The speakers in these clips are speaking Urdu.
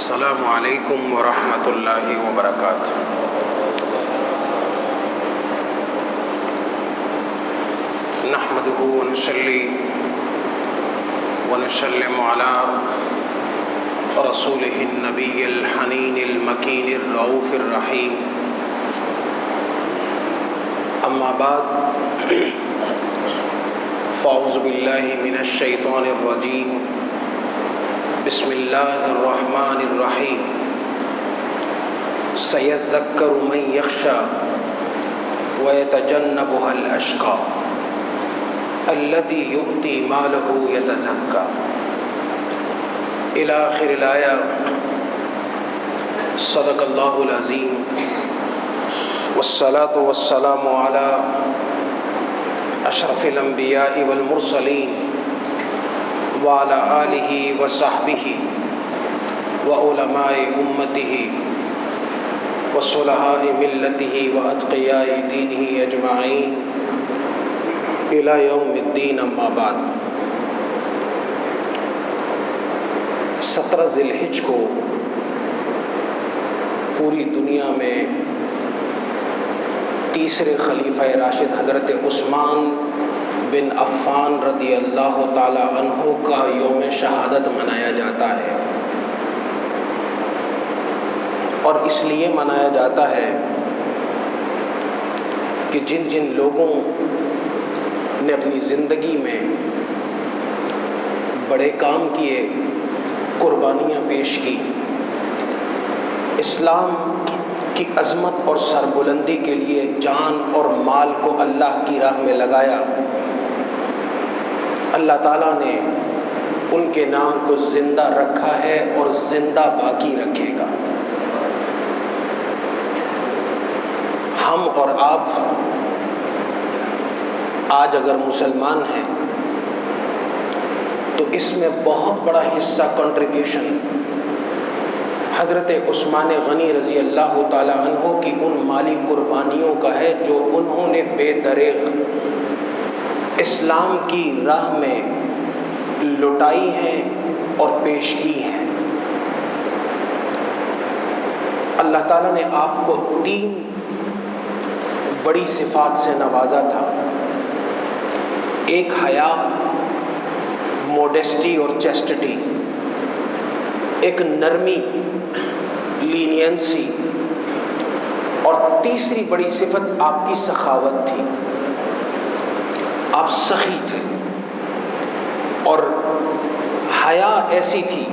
السلام علیکم ورحمۃ اللہ وبرکاتہ۔ نحمده ونصلي ونسلم على رسوله النبی الحنین المکین الرؤوف الرحیم، اما بعد فاعوذ باللہ من الشیطان الرجیم، بسم اللہ الرحمن الرحیم۔ سیذکر من یخشی ویتجنبها الاشقی الذی یؤتی مالہ یتزکی، الی آخر الآیہ۔ صدق اللہ العظیم، والصلاة والسلام علی اشرف الانبیاء والمرسلین وعلی آلہ وصحبہ وعلماء امتہ وصلحاء ملتہ واتقیاء دینہ اجمعین الی یوم الدین، اما بعد۔ 17 ذی الحج کو پوری دنیا میں تیسرے خلیفہ راشد حضرت عثمان بن عفان رضی اللہ تعالی عنہ کا یوم شہادت منایا جاتا ہے، اور اس لیے منایا جاتا ہے کہ جن جن لوگوں نے اپنی زندگی میں بڑے کام کیے، قربانیاں پیش کی، اسلام کی عظمت اور سربلندی کے لیے جان اور مال کو اللہ کی راہ میں لگایا، اللہ تعالیٰ نے ان کے نام کو زندہ رکھا ہے اور زندہ باقی رکھے گا۔ ہم اور آپ آج اگر مسلمان ہیں تو اس میں بہت بڑا حصہ کنٹریبیوشن حضرت عثمان غنی رضی اللہ تعالی عنہ کی ان مالی قربانیوں کا ہے جو انہوں نے بے دریغ اسلام کی راہ میں لٹائی ہیں اور پیش کی ہیں۔ اللہ تعالیٰ نے آپ کو 3 بڑی صفات سے نوازا تھا، ایک حیا، موڈیسٹی اور چیسٹٹی، ایک نرمی، لینینسی، اور تیسری بڑی صفت آپ کی سخاوت تھی، آپ سخی تھے۔ اور حیا ایسی تھی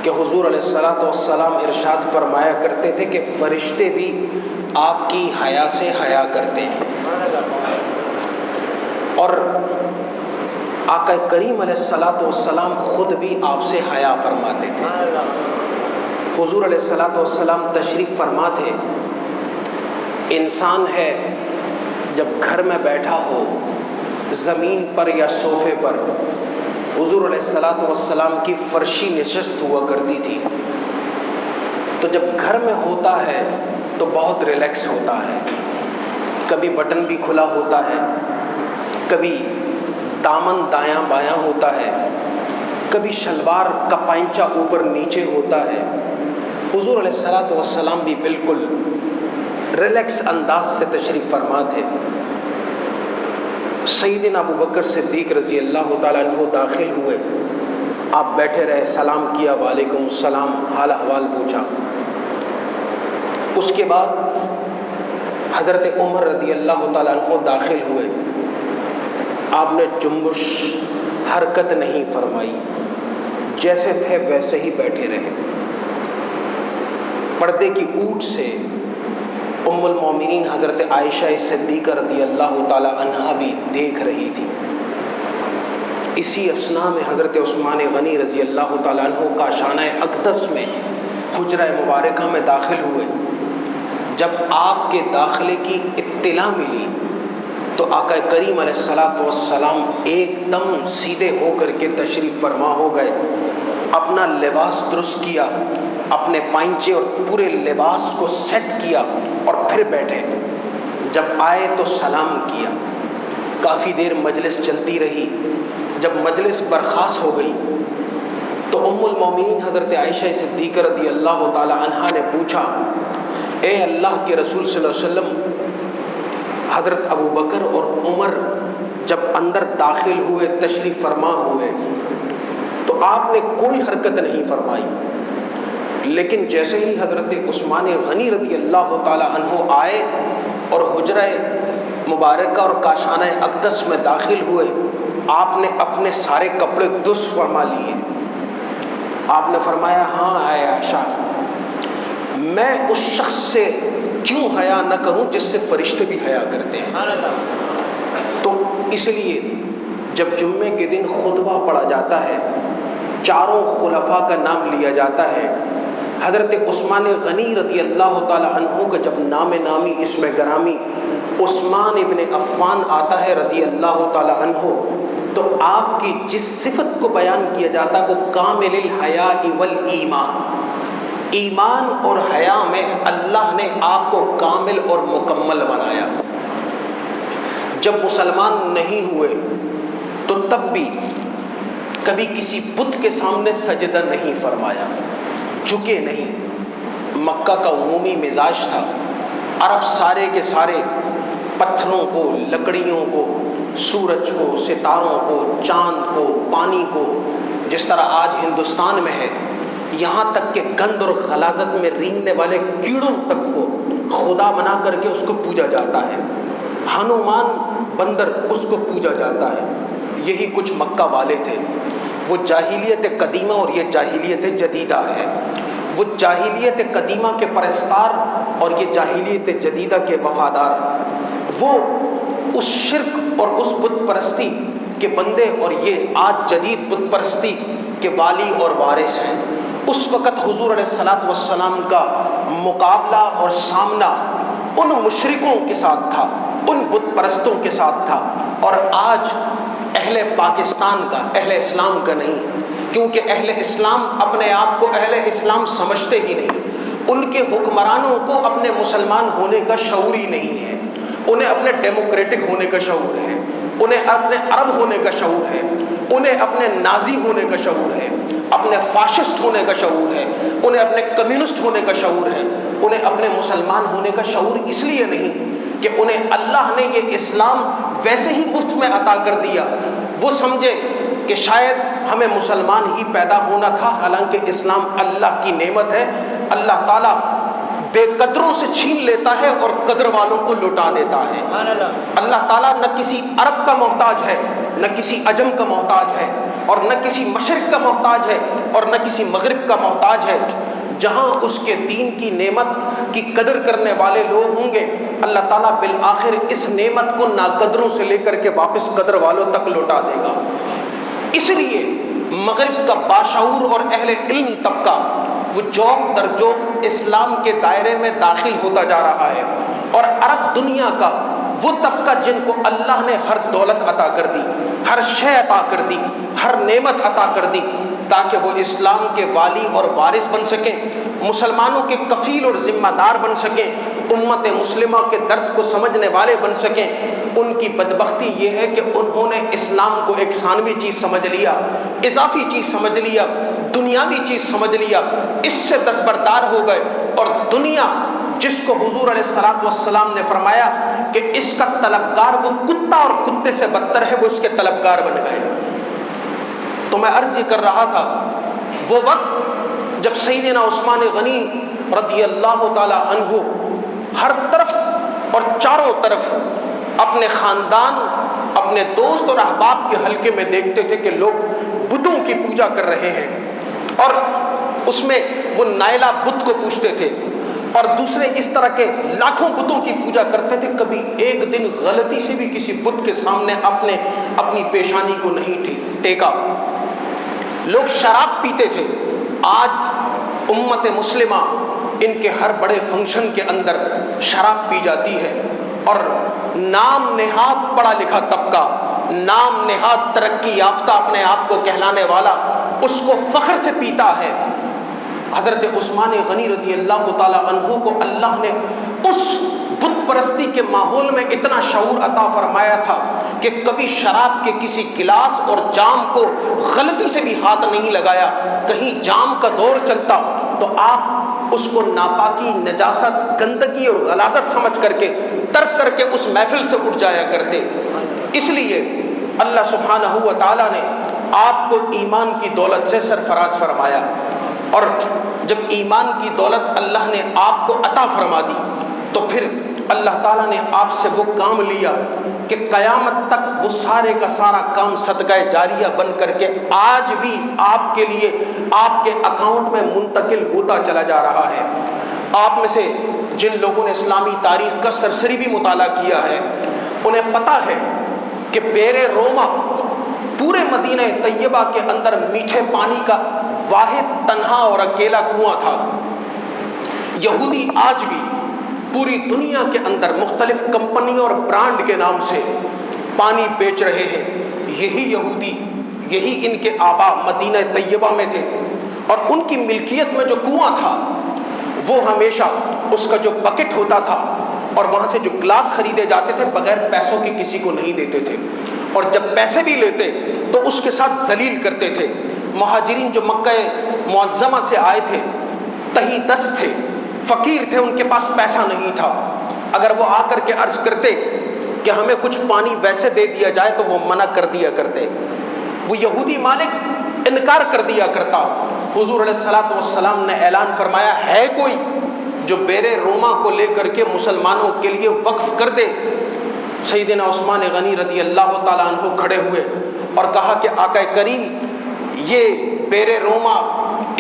کہ حضور علیہ الصلوۃ والسلام ارشاد فرمایا کرتے تھے کہ فرشتے بھی آپ کی حیا سے حیا کرتے ہیں، اور آقا کریم علیہ الصلوۃ والسلام خود بھی آپ سے حیا فرماتے تھے۔ حضور علیہ الصلوۃ والسلام تشریف فرما تھے، انسان ہے جب گھر میں بیٹھا ہو زمین پر یا صوفے پر، حضور علیہ الصلوۃ والسلام کی فرشی نشست ہوا کرتی تھی، تو جب گھر میں ہوتا ہے تو بہت ریلیکس ہوتا ہے، کبھی بٹن بھی کھلا ہوتا ہے، کبھی دامن دایاں بایاں ہوتا ہے، کبھی شلوار کا پائنچہ اوپر نیچے ہوتا ہے۔ حضور علیہ الصلوۃ والسلام بھی بالکل ریلیکس انداز سے تشریف فرما تھے۔ سیدنا ابو بکر صدیق رضی اللہ تعالیٰ عنہ داخل ہوئے، آپ بیٹھے رہے، سلام کیا، وعلیکم السلام، حال احوال پوچھا۔ اس کے بعد حضرت عمر رضی اللہ تعالیٰ عنہ داخل ہوئے، آپ نے جنبش حرکت نہیں فرمائی، جیسے تھے ویسے ہی بیٹھے رہے۔ پردے کی اوٹ سے ام المومنین حضرت عائشہ صدیقہ رضی اللہ تعالی عنہا بھی دیکھ رہی تھی۔ اسی اثناء میں حضرت عثمان غنی رضی اللہ تعالیٰ عنہ کاشانہ اقدس میں حجرہ مبارکہ میں داخل ہوئے۔ جب آپ کے داخلے کی اطلاع ملی تو آقا کریم علیہ الصلوۃ والسلام ایک دم سیدھے ہو کر کے تشریف فرما ہو گئے، اپنا لباس درست کیا، اپنے پائنچے اور پورے لباس کو سیٹ کیا اور پھر بیٹھے۔ جب آئے تو سلام کیا، کافی دیر مجلس چلتی رہی۔ جب مجلس برخاست ہو گئی تو ام المومنین حضرت عائشہ صدیقہ رضی اللہ تعالی عنہا نے پوچھا، اے اللہ کے رسول صلی اللہ علیہ وسلم، حضرت ابو بکر اور عمر جب اندر داخل ہوئے، تشریف فرما ہوئے، تو آپ نے کوئی حرکت نہیں فرمائی، لیکن جیسے ہی حضرت عثمان غنی رضی اللہ تعالی عنہ آئے اور حجرہ مبارکہ اور کاشانہ اقدس میں داخل ہوئے، آپ نے اپنے سارے کپڑے درست فرما لیے۔ آپ نے فرمایا، ہاں اے عائشہ، میں اس شخص سے کیوں حیا نہ کروں جس سے فرشتے بھی حیا کرتے ہیں۔ تو اس لیے جب جمعے کے دن خطبہ پڑھا جاتا ہے، چاروں خلفاء کا نام لیا جاتا ہے، حضرت عثمان غنی رضی اللہ تعالی عنہ کا جب نام نامی اسم گرامی عثمان ابن عفان آتا ہے رضی اللہ تعالی عنہ، تو آپ کی جس صفت کو بیان کیا جاتا ہے وہ کامل الحیاء والایمان، ایمان اور حیا میں اللہ نے آپ کو کامل اور مکمل بنایا۔ جب مسلمان نہیں ہوئے تو تب بھی کبھی کسی بت کے سامنے سجدہ نہیں فرمایا، جھکے نہیں۔ مکہ کا عمومی مزاج تھا، عرب سارے کے سارے پتھروں کو، لکڑیوں کو، سورج کو، ستاروں کو، چاند کو، پانی کو، جس طرح آج ہندوستان میں ہے، یہاں تک کہ گند اور غلاظت میں رینگنے والے کیڑوں تک کو خدا بنا کر کے اس کو پوجا جاتا ہے۔ ہنومان بندر، اس کو پوجا جاتا ہے۔ یہی کچھ مکہ والے تھے۔ وہ جاہلیت قدیمہ اور یہ جاہلیت جدیدہ ہے۔ وہ جاہلیت قدیمہ کے پرستار اور یہ جاہلیت جدیدہ کے وفادار۔ وہ اس شرک اور اس بت پرستی کے بندے اور یہ آج جدید بت پرستی کے والی اور وارث ہیں۔ اس وقت حضور علیہ الصلاۃ والسلام کا مقابلہ اور سامنا ان مشرکوں کے ساتھ تھا، ان بت پرستوں کے ساتھ تھا، اور آج اہل پاکستان کا، اہل اسلام کا نہیں، کیونکہ اہل اسلام اپنے آپ کو اہل اسلام سمجھتے ہی نہیں۔ ان کے حکمرانوں کو اپنے مسلمان ہونے کا شعور ہی نہیں ہے، انہیں اپنے ڈیموکریٹک ہونے کا شعور ہے، انہیں اپنے عرب ہونے کا شعور ہے، انہیں اپنے نازی ہونے کا شعور ہے، اپنے فاشسٹ ہونے کا شعور ہے، انہیں اپنے کمیونسٹ ہونے کا شعور ہے، انہیں اپنے مسلمان ہونے کا شعور اس لیے نہیں کہ انہیں اللہ نے یہ اسلام ویسے ہی مفت میں عطا کر دیا۔ وہ سمجھے کہ شاید ہمیں مسلمان ہی پیدا ہونا تھا، حالانکہ اسلام اللہ کی نعمت ہے۔ اللہ تعالیٰ بے قدروں سے چھین لیتا ہے اور قدر والوں کو لوٹا دیتا ہے۔ اللہ تعالیٰ نہ کسی عرب کا محتاج ہے، نہ کسی عجم کا محتاج ہے، اور نہ کسی مشرق کا محتاج ہے، اور نہ کسی مغرب کا محتاج ہے۔ جہاں اس کے دین کی نعمت کی قدر کرنے والے لوگ ہوں گے، اللہ تعالیٰ بالآخر اس نعمت کو ناقدروں سے لے کر کے واپس قدر والوں تک لوٹا دے گا۔ اس لیے مغرب کا باشعور اور اہل علم طبقہ وہ جوک در جوک اسلام کے دائرے میں داخل ہوتا جا رہا ہے، اور عرب دنیا کا وہ طبقہ جن کو اللہ نے ہر دولت عطا کر دی، ہر شے عطا کر دی، ہر نعمت عطا کر دی، تاکہ وہ اسلام کے والی اور وارث بن سکیں، مسلمانوں کے کفیل اور ذمہ دار بن سکیں، امت مسلمہ کے درد کو سمجھنے والے بن سکیں۔ ان کی بدبختی یہ ہے کہ انہوں نے اسلام کو ایک ثانوی چیز سمجھ لیا، اضافی چیز سمجھ لیا، دنیاوی چیز سمجھ لیا، اس سے دستبردار ہو گئے، اور دنیا جس کو حضور علیہ الصلاۃ والسلام نے فرمایا کہ اس کا طلبگار وہ کتا اور کتے سے بدتر ہے، وہ اس کے طلبگار بن گئے۔ تو میں عرض یہ کر رہا تھا، وہ وقت جب سیدنا عثمان غنی رضی اللہ تعالی عنہ ہر طرف اور چاروں طرف اپنے خاندان، اپنے دوست اور احباب کے حلقے میں دیکھتے تھے کہ لوگ بتوں کی پوجا کر رہے ہیں، اور اس میں وہ نائلہ بت کو پوجتے تھے، اور دوسرے اس طرح کے لاکھوں بتوں کی پوجا کرتے تھے۔ کبھی ایک دن غلطی سے بھی کسی بت کے سامنے اپنی پیشانی کو نہیں ٹیکا۔ لوگ شراب پیتے تھے۔ آج امت مسلمہ ان کے ہر بڑے فنکشن کے اندر شراب پی جاتی ہے، اور نام نہاد پڑھا لکھا طبقہ، نام نہاد ترقی یافتہ اپنے آپ کو کہلانے والا اس کو فخر سے پیتا ہے۔ حضرت عثمان غنی رضی اللہ تعالی عنہ کو اللہ نے اس بت پرستی کے ماحول میں اتنا شعور عطا فرمایا تھا کہ کبھی شراب کے کسی گلاس اور جام کو غلطی سے بھی ہاتھ نہیں لگایا. کہیں جام کا دور چلتا تو آپ اس کو ناپاکی، نجاست، گندگی اور غلاظت سمجھ کر کے ترک کر کے اس محفل سے اٹھ جایا کرتے. اس لیے اللہ سبحانہ و تعالیٰ نے آپ کو ایمان کی دولت سے سرفراز فرمایا. اور جب ایمان کی دولت اللہ نے آپ کو عطا فرما دی تو پھر اللہ تعالیٰ نے آپ سے وہ کام لیا کہ قیامت تک وہ سارے کا سارا کام صدقہ جاریہ بن کر کے آج بھی آپ کے لیے آپ کے اکاؤنٹ میں منتقل ہوتا چلا جا رہا ہے. آپ میں سے جن لوگوں نے اسلامی تاریخ کا سرسری بھی مطالعہ کیا ہے انہیں پتہ ہے کہ بیر روما پورے مدینہ طیبہ کے اندر میٹھے پانی کا واحد تنہا اور اکیلا کنواں تھا. یہودی آج بھی پوری دنیا کے اندر مختلف کمپنیوں اور برانڈ کے نام سے پانی بیچ رہے ہیں. یہی یہودی، یہی ان کے آبا مدینہ طیبہ میں تھے اور ان کی ملکیت میں جو کنواں تھا وہ ہمیشہ اس کا جو بکٹ ہوتا تھا اور وہاں سے جو گلاس خریدے جاتے تھے بغیر پیسوں کے کسی کو نہیں دیتے تھے، اور جب پیسے بھی لیتے تو اس کے ساتھ ذلیل کرتے تھے. مہاجرین جو مکہ معظمہ سے آئے تھے تہی دست تھے، فقیر تھے، ان کے پاس پیسہ نہیں تھا. اگر وہ آ کر کے عرض کرتے کہ ہمیں کچھ پانی ویسے دے دیا جائے تو وہ منع کر دیا کرتے. وہ یہودی مالک انکار کر دیا کرتا. حضور علیہ الصلوۃ والسلام نے اعلان فرمایا ہے کوئی جو بیر روما کو لے کر کے مسلمانوں کے لیے وقف کر دے. سیدنا عثمان غنی رضی اللہ تعالیٰ عنہ کھڑے ہوئے اور کہا کہ آقا کریم یہ بیر روما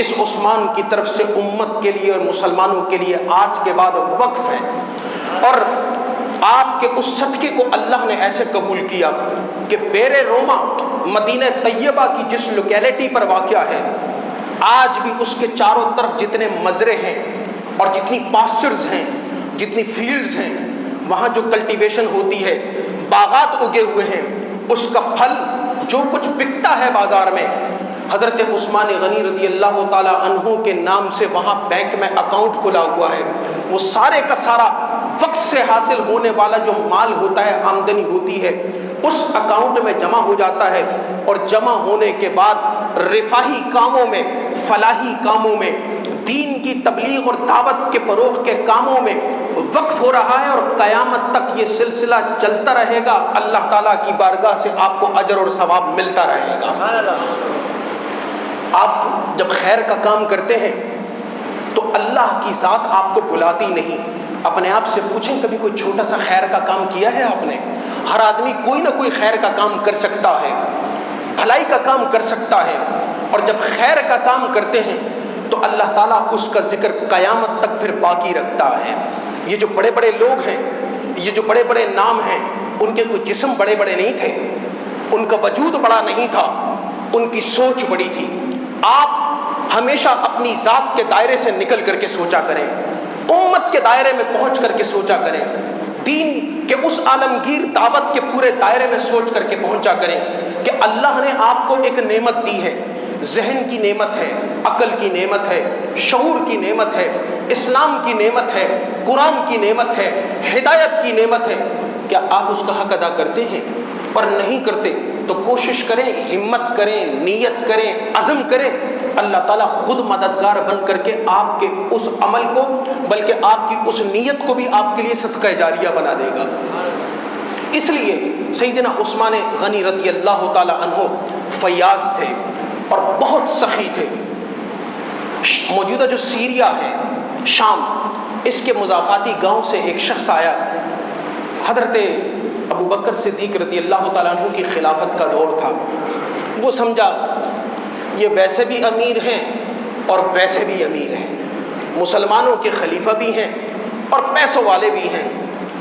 اس عثمان کی طرف سے امت کے لیے اور مسلمانوں کے لیے آج کے بعد وقف ہے. اور آپ کے اس صدقے کو اللہ نے ایسے قبول کیا کہ بیر روما مدینہ طیبہ کی جس لوکیلٹی پر واقع ہے آج بھی اس کے چاروں طرف جتنے مزرے ہیں اور جتنی پاسچرز ہیں، جتنی فیلڈز ہیں، وہاں جو کلٹیویشن ہوتی ہے، باغات اگے ہوئے ہیں، اس کا پھل جو کچھ بکتا ہے بازار میں حضرت عثمان غنی رضی اللہ تعالیٰ عنہ کے نام سے وہاں بینک میں اکاؤنٹ کھلا ہوا ہے. وہ سارے کا سارا وقت سے حاصل ہونے والا جو مال ہوتا ہے، آمدنی ہوتی ہے، اس اکاؤنٹ میں جمع ہو جاتا ہے اور جمع ہونے کے بعد رفاہی کاموں میں، فلاحی کاموں میں، دین کی تبلیغ اور دعوت کے فروغ کے کاموں میں وقف ہو رہا ہے اور قیامت تک یہ سلسلہ چلتا رہے گا. اللہ تعالیٰ کی بارگاہ سے آپ کو اجر اور ثواب ملتا رہے گا. آپ جب خیر کا کام کرتے ہیں تو اللہ کی ذات آپ کو بلاتی نہیں. اپنے آپ سے پوچھیں کبھی کوئی چھوٹا سا خیر کا کام کیا ہے آپ نے؟ ہر آدمی کوئی نہ کوئی خیر کا کام کر سکتا ہے، بھلائی کا کام کر سکتا ہے. اور جب خیر کا کام کرتے ہیں تو اللہ تعالیٰ اس کا ذکر قیامت تک پھر باقی رکھتا ہے. یہ جو بڑے بڑے لوگ ہیں، یہ جو بڑے بڑے نام ہیں، ان کے کوئی جسم بڑے بڑے نہیں تھے، ان کا وجود بڑا نہیں تھا، ان کی سوچ بڑی تھی. آپ ہمیشہ اپنی ذات کے دائرے سے نکل کر کے سوچا کریں، امت کے دائرے میں پہنچ کر کے سوچا کریں، دین کے اس عالمگیر دعوت کے پورے دائرے میں سوچ کر کے پہنچا کریں کہ اللہ نے آپ کو ایک نعمت دی ہے. ذہن کی نعمت ہے، عقل کی نعمت ہے، شعور کی نعمت ہے، اسلام کی نعمت ہے، قرآن کی نعمت ہے، ہدایت کی نعمت ہے. کیا آپ اس کا حق ادا کرتے ہیں؟ اور نہیں کرتے تو کوشش کریں، ہمت کریں، نیت کریں، عزم کریں. اللہ تعالیٰ خود مددگار بن کر کے آپ کے اس عمل کو، بلکہ آپ کی اس نیت کو بھی آپ کے لیے صدقہ جاریہ بنا دے گا. اس لیے سیدنا عثمان غنی رضی اللہ تعالی عنہ فیاض تھے اور بہت سخی تھے. موجودہ جو سیریا ہے، شام، اس کے مضافاتی گاؤں سے ایک شخص آیا. حضرت ابو بکر صدیق رضی اللہ تعالیٰ عنہ کی خلافت کا دور تھا. وہ سمجھا یہ ویسے بھی امیر ہیں اور ویسے بھی امیر ہیں، مسلمانوں کے خلیفہ بھی ہیں اور پیسوں والے بھی ہیں.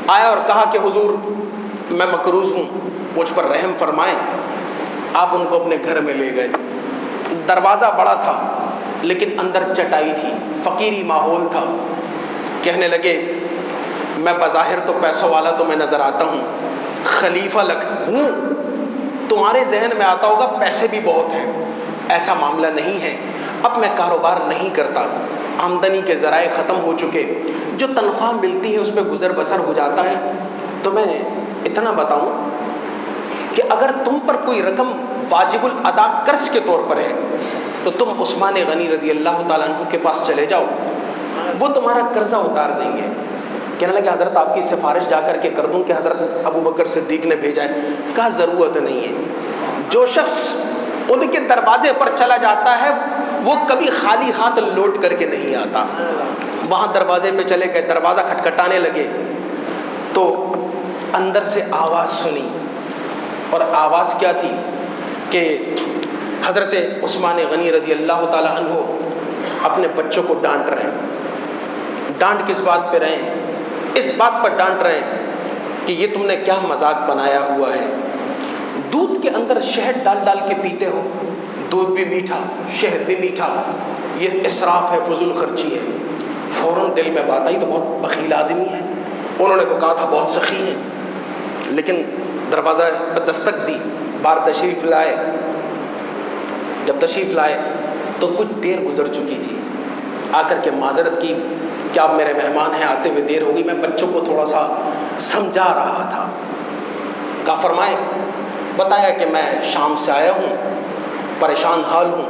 آیا اور کہا کہ حضور میں مقروض ہوں، مجھ پر رحم فرمائیں. آپ ان کو اپنے گھر میں لے گئے. دروازہ بڑا تھا لیکن اندر چٹائی تھی، فقیری ماحول تھا. کہنے لگے میں بظاہر تو پیسوں والا تو میں نظر آتا ہوں، خلیفہ لگتا ہوں، تمہارے ذہن میں آتا ہوگا پیسے بھی بہت ہیں. ایسا معاملہ نہیں ہے. اب میں کاروبار نہیں کرتا، آمدنی کے ذرائع ختم ہو چکے، جو تنخواہ ملتی ہے اس پہ گزر بسر ہو جاتا ہے. تو میں اتنا بتاؤں کہ اگر تم پر کوئی رقم واجب الادا قرض کے طور پر ہے تو تم عثمان غنی رضی اللہ تعالیٰ عنہ کے پاس چلے جاؤ, وہ تمہارا قرضہ اتار دیں گے. کہنے لگے حضرت آپ کی سفارش جا کر کے کر دوں کہ حضرت ابو بکر صدیق نے بھیجا ہے؟ کہا ضرورت نہیں ہے. جو شخص ان کے دروازے پر چلا جاتا ہے وہ کبھی خالی ہاتھ لوٹ کر کے نہیں آتا. وہاں دروازے پہ چلے گئے, دروازہ کھٹکھٹانے لگے تو اندر سے آواز سنی, اور آواز کیا تھی کہ حضرت عثمان غنی رضی اللہ تعالیٰ عنہ اپنے بچوں کو ڈانٹ رہے ہیں. ڈانٹ کس بات پہ رہے ہیں؟ اس بات پر ڈانٹ رہے ہیں کہ یہ تم نے کیا مذاق بنایا ہوا ہے, دودھ کے اندر شہد ڈال ڈال کے پیتے ہو, دودھ بھی میٹھا شہد بھی میٹھا, یہ اسراف ہے, فضول خرچی ہے. فوراً دل میں بات آئی تو بہت بخیل آدمی ہے, انہوں نے تو کہا تھا بہت سخی ہے, لیکن دروازہ پر دستک دی, باہر تشریف لائے. جب تشریف لائے تو کچھ دیر گزر چکی تھی. آ کر کے معذرت کی کہ آپ میرے مہمان ہیں, آتے ہوئے دیر ہو گئی, میں بچوں کو تھوڑا سا سمجھا رہا تھا. کہا فرمائے, بتایا کہ میں شام سے آیا ہوں, پریشان حال ہوں,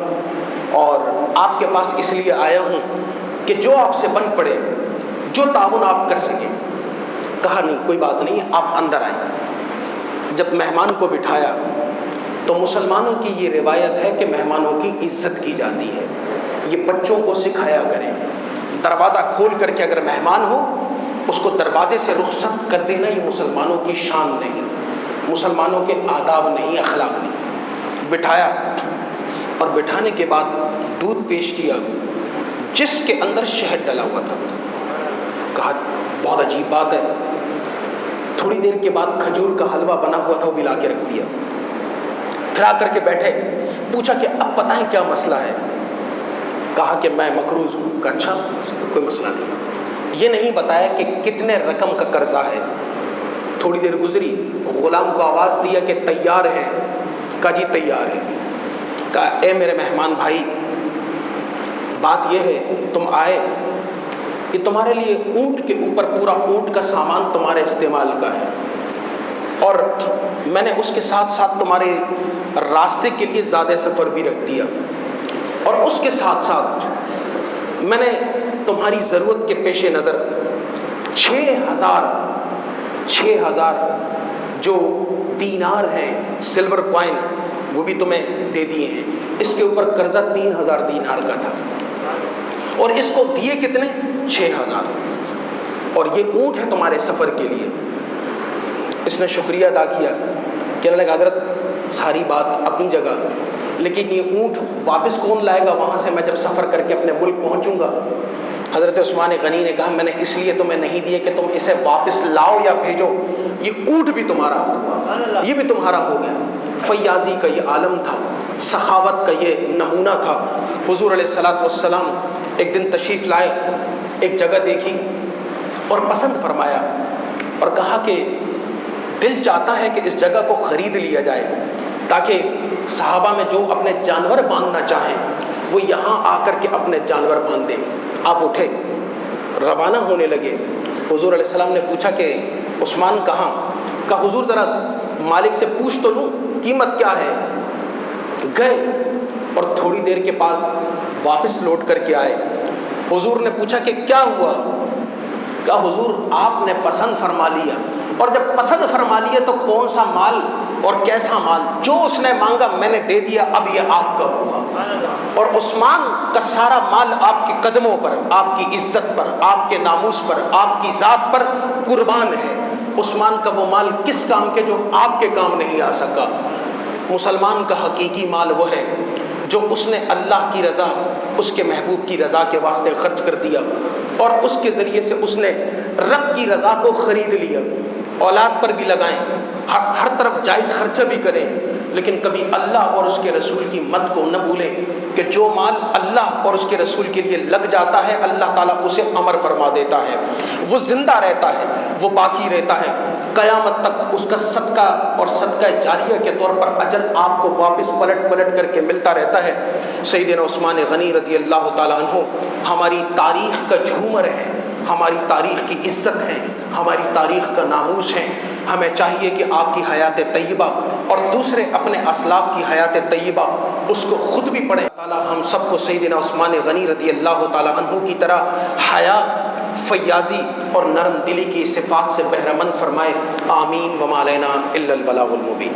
اور آپ کے پاس اس لیے آیا ہوں کہ جو آپ سے بن پڑے, جو تعاون آپ کر سکیں. کہا نہیں کوئی بات نہیں, آپ اندر آئیں. جب مہمان کو بٹھایا تو مسلمانوں کی یہ روایت ہے کہ مہمانوں کی عزت کی جاتی ہے, یہ بچوں کو سکھایا کریں. دروازہ کھول کر کے اگر مہمان ہو اس کو دروازے سے رخصت کر دینا یہ مسلمانوں کی شان نہیں, مسلمانوں کے آداب نہیں, اخلاق نہیں. بٹھایا اور بٹھانے کے بعد دودھ پیش کیا جس کے اندر شہد ڈلا ہوا تھا. کہا بہت عجیب بات ہے. تھوڑی دیر کے بعد کھجور کا حلوہ بنا ہوا تھا, وہ بھی لا کے رکھ دیا. پھر آ کر کے بیٹھے, پوچھا کہ اب بتائیں کیا مسئلہ ہے. کہا کہ میں مقروض ہوں. کہا اچھا کوئی مسئلہ نہیں. یہ نہیں بتایا کہ کتنے رقم کا قرضہ ہے. تھوڑی دیر گزری, غلام کو آواز دیا کہ تیار ہے. کہا جی تیار ہے. کہا اے میرے مہمان بھائی, بات یہ ہے تم آئے کہ تمہارے لیے اونٹ کے اوپر پورا اونٹ کا سامان تمہارے استعمال کا ہے, اور میں نے اس کے ساتھ ساتھ تمہارے راستے کے لیے زیادہ سفر بھی رکھ دیا, اور اس کے ساتھ ساتھ میں نے تمہاری ضرورت کے پیش نظر 6,000 جو دینار ہیں سلور کوائن وہ بھی تمہیں دے دیے ہیں. اس کے اوپر قرضہ 3,000 دینار کا تھا, اور اس کو دیے کتنے 6,000, اور یہ اونٹ ہے تمہارے سفر کے لیے. اس نے شکریہ ادا کیا. کہنے لگا حضرت ساری بات اپنی جگہ, لیکن یہ اونٹ واپس کون لائے گا وہاں سے, میں جب سفر کر کے اپنے ملک پہنچوں گا. حضرت عثمان غنی نے کہا میں نے اس لیے تمہیں نہیں دیے کہ تم اسے واپس لاؤ یا بھیجو, یہ اونٹ بھی تمہارا ہوا, یہ بھی تمہارا ہو گیا. فیاضی کا یہ عالم تھا, سخاوت کا یہ نمونہ تھا. حضور علیہ الصلوۃ والسلام ایک دن تشریف لائے, ایک جگہ دیکھی اور پسند فرمایا, اور کہا کہ دل چاہتا ہے کہ اس جگہ کو خرید لیا جائے تاکہ صحابہ میں جو اپنے جانور باندھنا چاہیں وہ یہاں آ کر کے اپنے جانور باندھ دیں. آپ اٹھے, روانہ ہونے لگے. حضور علیہ السلام نے پوچھا کہ عثمان کہاں؟ کہا حضور ذرا مالک سے پوچھ تو لوں قیمت کیا ہے. گئے اور تھوڑی دیر کے پاس واپس لوٹ کر کے آئے. حضور نے پوچھا کہ کیا ہوا؟ کہا حضور آپ نے پسند فرما لیا, اور جب پسند فرما لیا تو کون سا مال اور کیسا مال, جو اس نے مانگا میں نے دے دیا, اب یہ آپ کا ہوا. اور عثمان کا سارا مال آپ کے قدموں پر, آپ کی عزت پر, آپ کے ناموس پر, آپ کی ذات پر قربان ہے. عثمان کا وہ مال کس کام کے جو آپ کے کام نہیں آ سکا. مسلمان کا حقیقی مال وہ ہے جو اس نے اللہ کی رضا, اس کے محبوب کی رضا کے واسطے خرچ کر دیا, اور اس کے ذریعے سے اس نے رب کی رضا کو خرید لیا. اولاد پر بھی لگائیں, ہر طرف جائز خرچہ بھی کریں, لیکن کبھی اللہ اور اس کے رسول کی مت کو نہ بھولیں کہ جو مال اللہ اور اس کے رسول کے لیے لگ جاتا ہے اللہ تعالیٰ اسے امر فرما دیتا ہے, وہ زندہ رہتا ہے, وہ باقی رہتا ہے, قیامت تک اس کا صدقہ اور صدقہ جاریہ کے طور پر اجر آپ کو واپس پلٹ کر کے ملتا رہتا ہے. سیدنا عثمان غنی رضی اللہ تعالیٰ عنہ ہماری تاریخ کا جھومر ہے, ہماری تاریخ کی عزت ہیں، ہماری تاریخ کا ناموس ہیں۔ ہمیں چاہیے کہ آپ کی حیات طیبہ اور دوسرے اپنے اسلاف کی حیات طیبہ اس کو خود بھی پڑھیں۔ تعالیٰ ہم سب کو سیدنا عثمان غنی رضی اللہ تعالیٰ عنہ کی طرح حیا، فیاضی اور نرم دلی کی صفات سے بہرہ مند فرمائے۔ آمین وما علینا الا البلاغ المبین۔